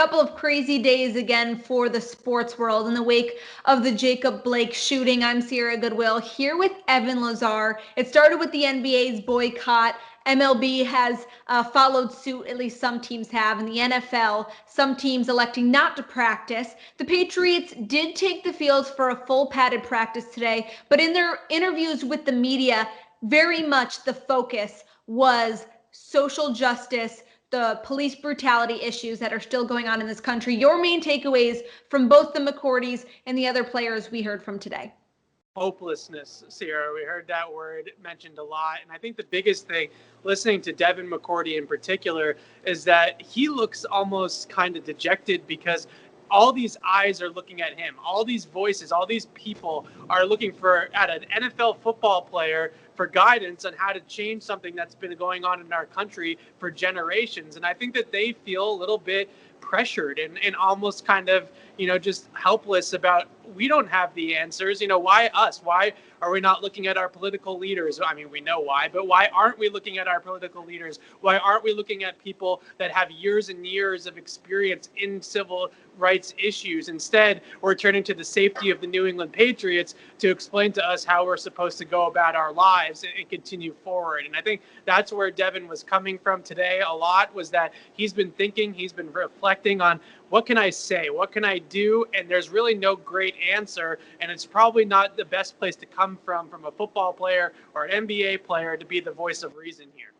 couple of crazy days again for the sports world in the wake of the Jacob Blake shooting. I'm Sierra Goodwill here with Evan Lazar. It started with the NBA's boycott. MLB has followed suit, at least some teams have. In the NFL, some teams electing not to practice. The Patriots did take the field for a full padded practice today, but in their interviews with the media, very much the focus was social justice, the police brutality issues that are still going on in this country. Your main takeaways from both the McCourtys and the other players we heard from today? Hopelessness, Sierra. We heard that word mentioned a lot. And I think the biggest thing, listening to Devin McCourty in particular, is that he looks almost kind of dejected because all these eyes are looking at him. All these voices, all these people are looking at an NFL football player for guidance on how to change something that's been going on in our country for generations. And I think that they feel a little bit pressured and almost kind of, just helpless about, we don't have the answers. Why us? Why are we not looking at our political leaders? I mean, we know why, but why aren't we looking at our political leaders? Why aren't we looking at people that have years and years of experience in civil rights issues? Instead, we're turning to the safety of the New England Patriots to explain to us how we're supposed to go about our lives and continue forward. And I think that's where Devin was coming from today a lot, was that he's been thinking, he's been reflecting on, what can I say? What can I do? And there's really no great answer. And it's probably not the best place to come from a football player or an NBA player to be the voice of reason here.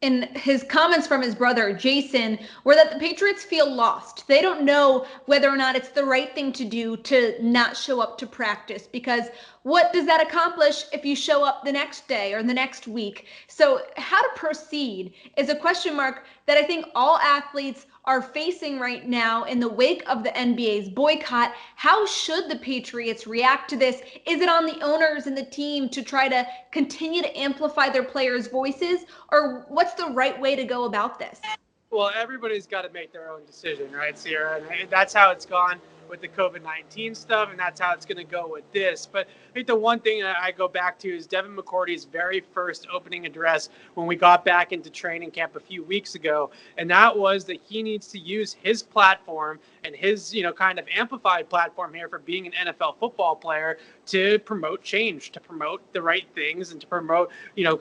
And his comments from his brother, Jason, were that the Patriots feel lost. They don't know whether or not it's the right thing to do to not show up to practice, because what does that accomplish if you show up the next day or the next week? So how to proceed is a question mark that I think all athletes are facing right now in the wake of the NBA's boycott. How should the Patriots react to this? Is it on the owners and the team to try to continue to amplify their players' voices, or what's the right way to go about this? Well, everybody's got to make their own decision, right, Sierra? And that's how it's gone with the COVID-19 stuff, and that's how it's going to go with this. But I think the one thing that I go back to is Devin McCourty's very first opening address when we got back into training camp a few weeks ago, and that was that he needs to use his platform and his, kind of amplified platform here for being an NFL football player to promote change, to promote the right things, and to promote,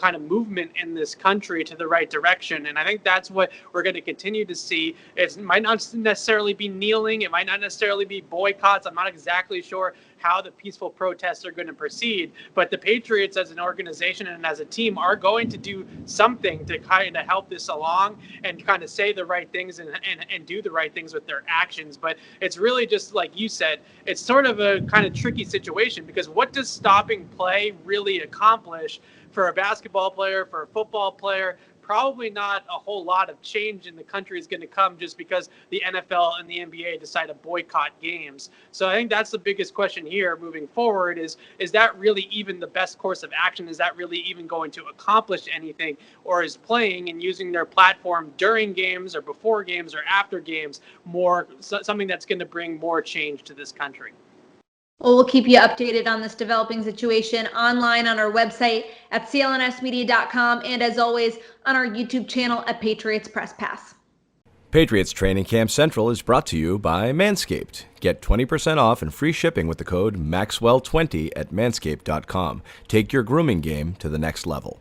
kind of movement in this country to the right direction. And I think that's what we're going to continue to see. It might not necessarily be kneeling. It might not necessarily be boycotts. I'm not exactly sure how the peaceful protests are going to proceed, but the Patriots as an organization and as a team are going to do something to kind of help this along and kind of say the right things and do the right things with their actions. But it's really just like you said, it's sort of a kind of tricky situation, because what does stopping play really accomplish for a basketball player, for a football player? Probably not a whole lot of change in the country is going to come just because the NFL and the NBA decide to boycott games. So I think that's the biggest question here moving forward is that really even the best course of action? Is that really even going to accomplish anything? Or is playing and using their platform during games or before games or after games more something that's going to bring more change to this country? Well, we'll keep you updated on this developing situation online on our website at clnsmedia.com, and as always on our YouTube channel at Patriots Press Pass. Patriots Training Camp Central is brought to you by Manscaped. Get 20% off and free shipping with the code MAXWELL20 at manscaped.com. Take your grooming game to the next level.